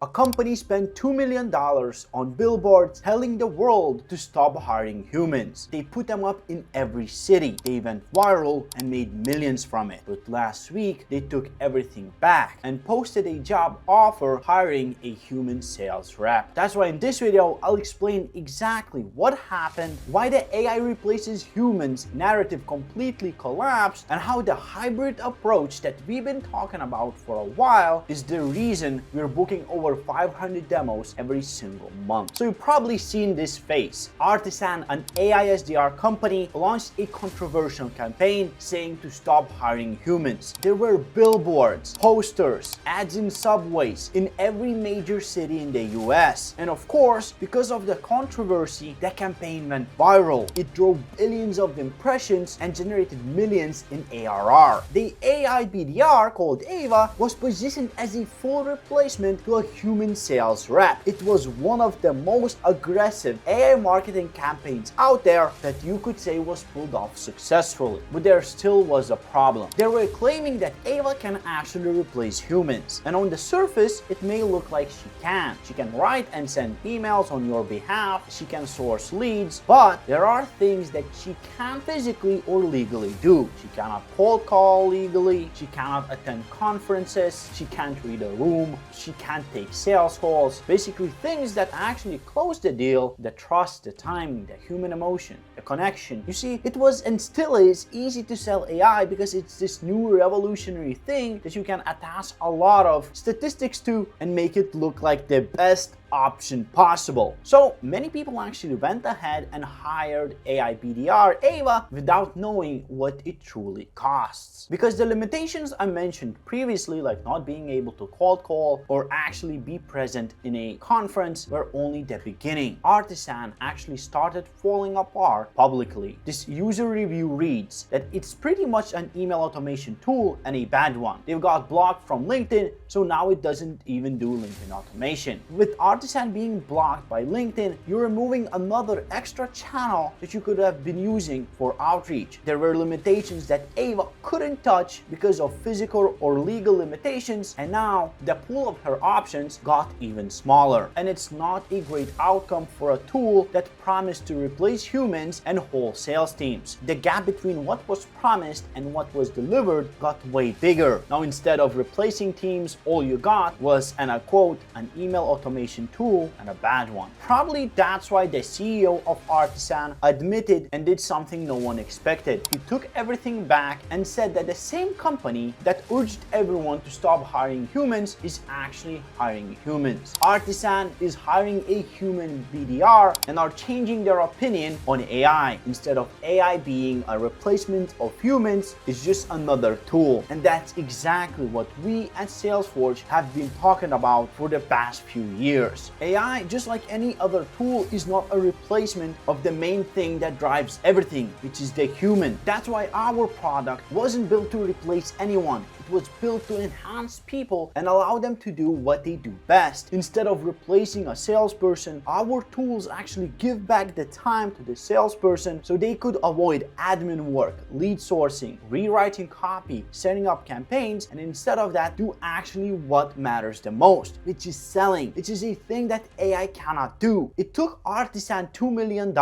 A company spent $2 million on billboards telling the world to stop hiring humans. They put them up in every city. They went viral and made millions from it. But last week, they took everything back and posted a job offer hiring a human sales rep. That's why in this video, I'll explain exactly what happened, why the AI replaces humans narrative completely collapsed, and how the hybrid approach that we've been talking about for a while is the reason we're booking over 500 demos every single month. So you've probably seen this face. Artisan, an AI SDR company, launched a controversial campaign saying to stop hiring humans. There were billboards, posters, ads in subways in every major city in the US. And of course, because of the controversy, the campaign went viral. It drove billions of impressions and generated millions in ARR. The AI BDR, called Ava, was positioned as a full replacement to a human sales rep. It was one of the most aggressive AI marketing campaigns out there that you could say was pulled off successfully. But there still was a problem. They were claiming that Ava can actually replace humans. And on the surface, it may look like she can. She can write and send emails on your behalf. She can source leads. But there are things that she can't physically or legally do. She cannot cold call legally. She cannot attend conferences. She can't read a room. She can't take sales calls, basically things that actually close the deal: the trust, the timing, the human emotion, the connection. You see, it was and still is easy to sell AI because it's this new revolutionary thing that you can attach a lot of statistics to and make it look like the best option possible. So many people actually went ahead and hired AI BDR Ava without knowing what it truly costs. Because the limitations I mentioned previously, like not being able to cold call or actually be present in a conference, were only the beginning. Artisan actually started falling apart publicly. This user review reads that it's pretty much an email automation tool and a bad one. They've got blocked from LinkedIn, so now it doesn't even do LinkedIn automation. With Artisan being blocked by LinkedIn, you're removing another extra channel that you could have been using for outreach. There were limitations that Ava couldn't touch because of physical or legal limitations, and now the pool of her options got even smaller. And it's not a great outcome for a tool that promised to replace humans and whole sales teams. The gap between what was promised and what was delivered got way bigger. Now, instead of replacing teams, all you got was, and I quote, an email automation tool and a bad one. Probably that's why the CEO of Artisan admitted and did something no one expected. He took everything back and said that the same company that urged everyone to stop hiring humans is actually hiring humans. Artisan is hiring a human BDR and are changing their opinion on AI. Instead of AI being a replacement of humans, it's just another tool. And that's exactly what we at Salesforge have been talking about for the past few years. AI, just like any other tool, is not a replacement of the main thing that drives everything, which is the human. That's why our product wasn't built to replace anyone. It was built to enhance people and allow them to do what they do best. Instead of replacing a salesperson, our tools actually give back the time to the salesperson so they could avoid admin work, lead sourcing, rewriting copy, setting up campaigns, and instead of that, do actually what matters the most, which is selling, which is a thing that AI cannot do. It took Artisan $2 million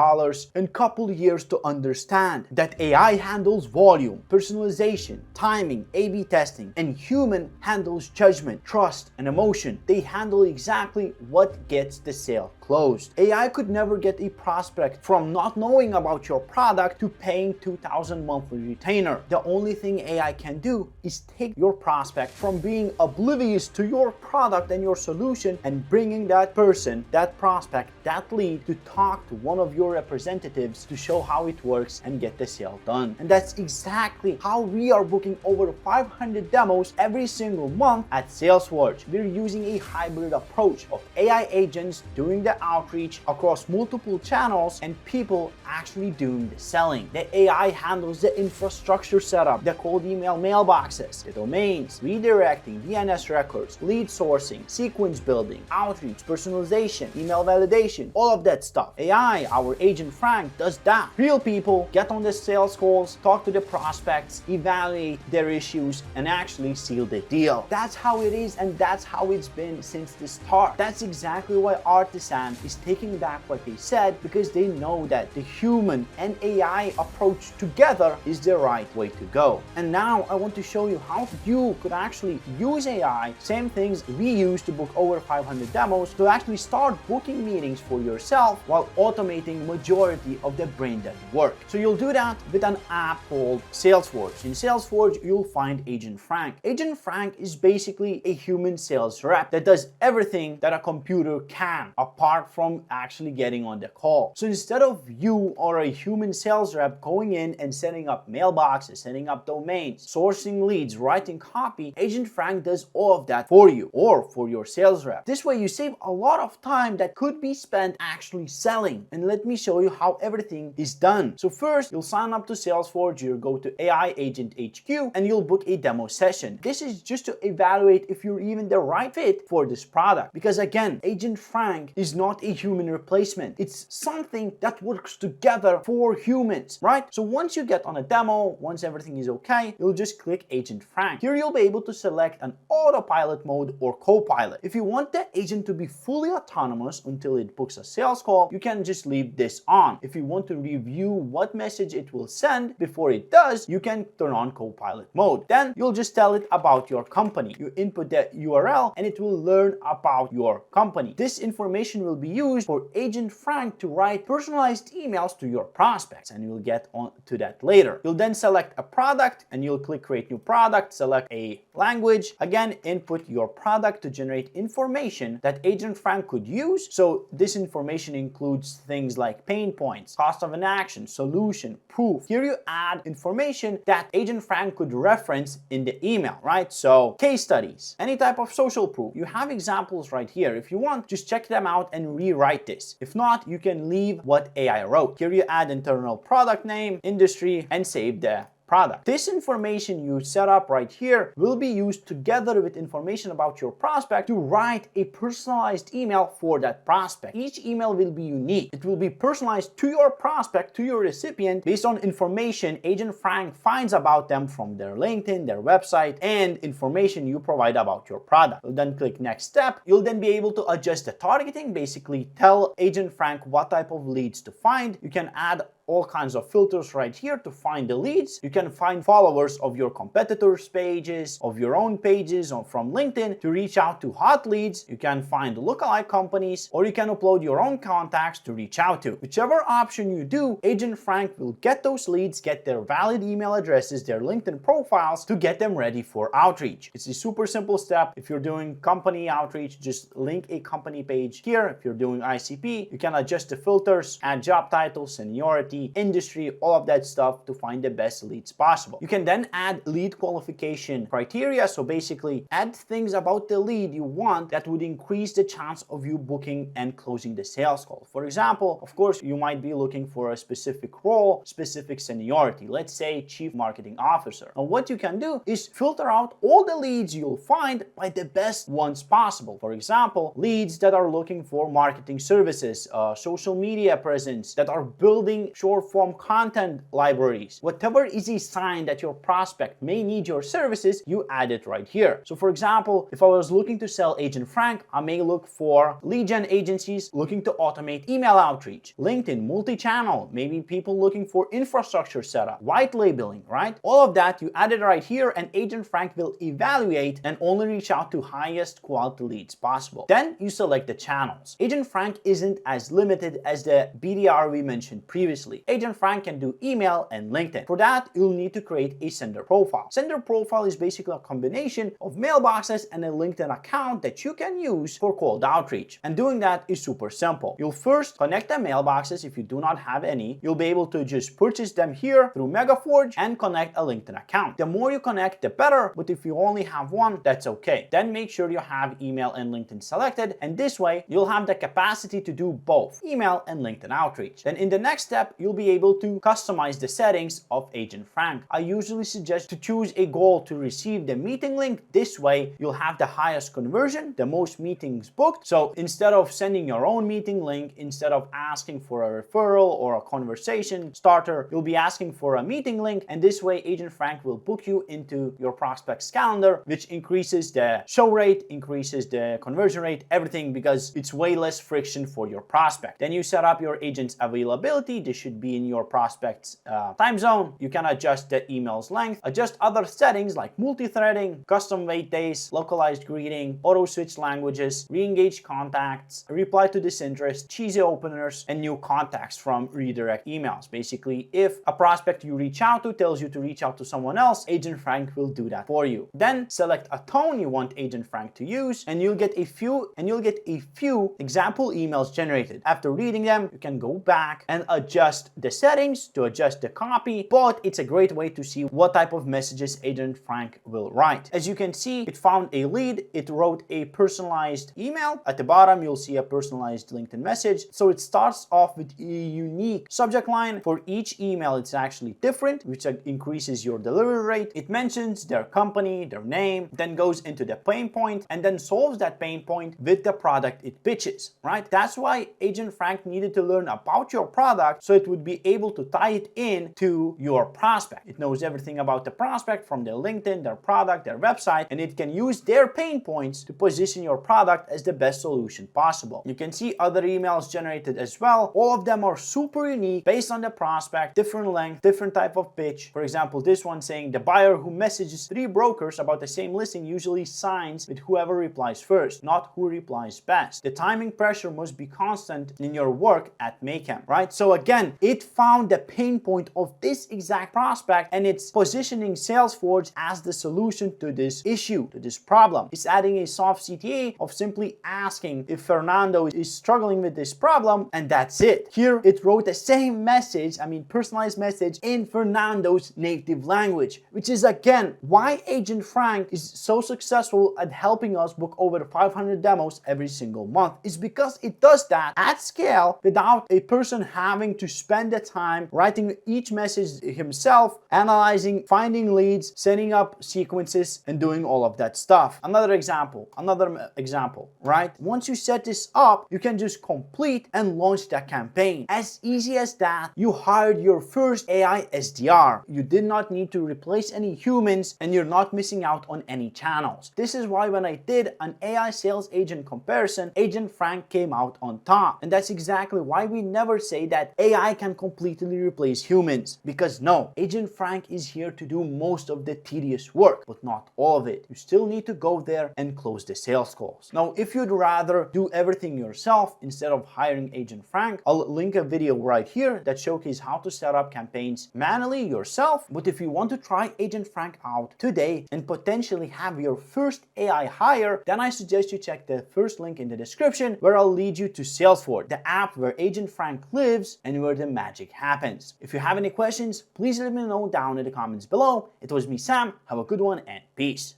and couple years to understand that AI handles volume, personalization, timing, A/B testing, and human handles judgment, trust, and emotion. They handle exactly what gets the sale closed. AI could never get a prospect from not knowing about your product to paying $2,000 monthly retainer. The only thing AI can do is take your prospect from being oblivious to your product and your solution and bringing that person, that prospect, that lead to talk to one of your representatives to show how it works and get the sale done. And that's exactly how we are booking over 500 demos every single month at Salesforge. We're using a hybrid approach of AI agents doing the outreach across multiple channels and people actually doing the selling. The AI handles the infrastructure setup, the cold email mailboxes, the domains, redirecting, DNS records, lead sourcing, sequence building, outreach, personalization, email validation, all of that stuff. AI, our agent Frank, does that. Real people get on the sales calls, talk to the prospects, evaluate their issues, and actually seal the deal. That's how it is, and that's how it's been since the start. That's exactly why Artisan is taking back what they said, because they know that the human and AI approach together is the right way to go. And now I want to show you how you could actually use AI, same things we use to book over 500 demos, to actually start booking meetings for yourself while automating majority of the brain dead work. So you'll do that with an app called Salesforge. In Salesforge, you'll find Agent Frank. Agent Frank is basically a human sales rep that does everything that a computer can, apart from actually getting on the call. So instead of you or a human sales rep going in and setting up mailboxes, setting up domains, sourcing leads, writing copy, Agent Frank does all of that for you or for your sales rep. This way you save a lot of time that could be spent actually selling. And let me show you how everything is done. So first, you'll sign up to Salesforge, you'll go to AI Agent HQ, and you'll book a demo session. This is just to evaluate if you're even the right fit for this product. Because again, Agent Frank is not a human replacement. It's something that works together for humans, right? So once you get on a demo, once everything is okay, you'll just click Agent Frank. Here you'll be able to select an autopilot mode or co-pilot. If you want the agent to be fully autonomous until it books a sales call, you can just leave this on. If you want to review what message it will send before it does, you can turn on co-pilot mode. Then you'll just tell it about your company. You input the URL and it will learn about your company. This information will be used for Agent Frank to write personalized emails to your prospects, and we'll get on to that later. You'll then select a product and you'll click create new product, select a language. Again, input your product to generate information that Agent Frank could use. So this information includes things like pain points, cost of an action, solution, proof. Here you add information that Agent Frank could reference in the email, right? So case studies, any type of social proof. You have examples right here. If you want, just check them out and rewrite this. If not, you can leave what AI wrote. Here you add internal product name, industry, and save the product. This information you set up right here will be used together with information about your prospect to write a personalized email for that prospect. Each email will be unique. It will be personalized to your prospect, to your recipient, based on information Agent Frank finds about them from their LinkedIn, their website, and information you provide about your product. You'll then click next step. You'll then be able to adjust the targeting, basically tell Agent Frank what type of leads to find. You can add all kinds of filters right here to find the leads. You can find followers of your competitors' pages, of your own pages, or from LinkedIn to reach out to hot leads. You can find lookalike companies, or you can upload your own contacts to reach out to. Whichever option you do, Agent Frank will get those leads, get their valid email addresses, their LinkedIn profiles to get them ready for outreach. It's a super simple step. If you're doing company outreach, just link a company page here. If you're doing ICP, you can adjust the filters, add job title, seniority, industry, all of that stuff to find the best leads possible. You can then add lead qualification criteria. So basically add things about the lead you want that would increase the chance of you booking and closing the sales call. For example, of course, you might be looking for a specific role, specific seniority, let's say Chief Marketing Officer. Now what you can do is filter out all the leads you'll find by the best ones possible. For example, leads that are looking for marketing services, social media presence, that are building short-form content libraries. Whatever is a sign that your prospect may need your services, you add it right here. So for example, if I was looking to sell Agent Frank, I may look for lead gen agencies looking to automate email outreach, LinkedIn, multi-channel, maybe people looking for infrastructure setup, white labeling, right? All of that you add it right here, and Agent Frank will evaluate and only reach out to highest quality leads possible. Then you select the channels. Agent Frank isn't as limited as the BDR we mentioned previously. Agent Frank can do email and LinkedIn. For that, you'll need to create a sender profile. Sender profile is basically a combination of mailboxes and a LinkedIn account that you can use for cold outreach. And doing that is super simple. You'll first connect the mailboxes if you do not have any. You'll be able to just purchase them here through MegaForge and connect a LinkedIn account. The more you connect, the better, but if you only have one, that's okay. Then make sure you have email and LinkedIn selected, and this way you'll have the capacity to do both email and LinkedIn outreach. Then in the next step, you'll be able to customize the settings of Agent Frank. I usually suggest to choose a goal to receive the meeting link. This way, you'll have the highest conversion, the most meetings booked. So instead of sending your own meeting link, instead of asking for a referral or a conversation starter, you'll be asking for a meeting link, and this way Agent Frank will book you into your prospect's calendar, which increases the show rate, increases the conversion rate, everything, because it's way less friction for your prospect. Then you set up your agent's availability. This should be in your prospect's time zone. You can adjust the email's length, adjust other settings like multi-threading, custom wait days, localized greeting, auto switch languages, re-engage contacts, reply to disinterest, cheesy openers, and new contacts from redirect emails. Basically, if a prospect you reach out to tells you to reach out to someone else, Agent Frank will do that for you. Then select a tone you want Agent Frank to use, and you'll get a few example emails generated. After reading them, you can go back and adjust the settings to adjust the copy, but it's a great way to see what type of messages Agent Frank will write. As you can see, it found a lead, it wrote a personalized email. At the bottom, you'll see a personalized LinkedIn message. So it starts off with a unique subject line. For each email, it's actually different, which increases your delivery rate. It mentions their company, their name, then goes into the pain point, and then solves that pain point with the product it pitches, right? That's why Agent Frank needed to learn about your product so it would be able to tie it in to your prospect. It knows everything about the prospect from their LinkedIn, their product, their website, and it can use their pain points to position your product as the best solution possible. You can see other emails generated as well. All of them are super unique based on the prospect, different length, different type of pitch. For example, this one saying the buyer who messages 3 brokers about the same listing usually signs with whoever replies first, not who replies best. The timing pressure must be constant in your work at Mayhem, right? So again, it found the pain point of this exact prospect, and it's positioning Salesforge as the solution to this issue, to this problem. It's adding a soft CTA of simply asking if Fernando is struggling with this problem, and that's it. Here, it wrote the same message, personalized message in Fernando's native language, which is again why Agent Frank is so successful at helping us book over 500 demos every single month. Is because it does that at scale without a person having to spend the time writing each message himself, analyzing, finding leads, setting up sequences, and doing all of that stuff. Another example, right? Once you set this up, you can just complete and launch that campaign. As easy as that, you hired your first AI SDR. You did not need to replace any humans, and you're not missing out on any channels. This is why when I did an AI sales agent comparison, Agent Frank came out on top. And that's exactly why we never say that AI can completely replace humans. Because no, Agent Frank is here to do most of the tedious work, but not all of it. You still need to go there and close the sales calls. Now, if you'd rather do everything yourself instead of hiring Agent Frank, I'll link a video right here that showcases how to set up campaigns manually yourself. But if you want to try Agent Frank out today and potentially have your first AI hire, then I suggest you check the first link in the description, where I'll lead you to Salesforge, the app where Agent Frank lives and where the magic happens. If you have any questions, please let me know down in the comments below. It was me, Sam. Have a good one, and peace.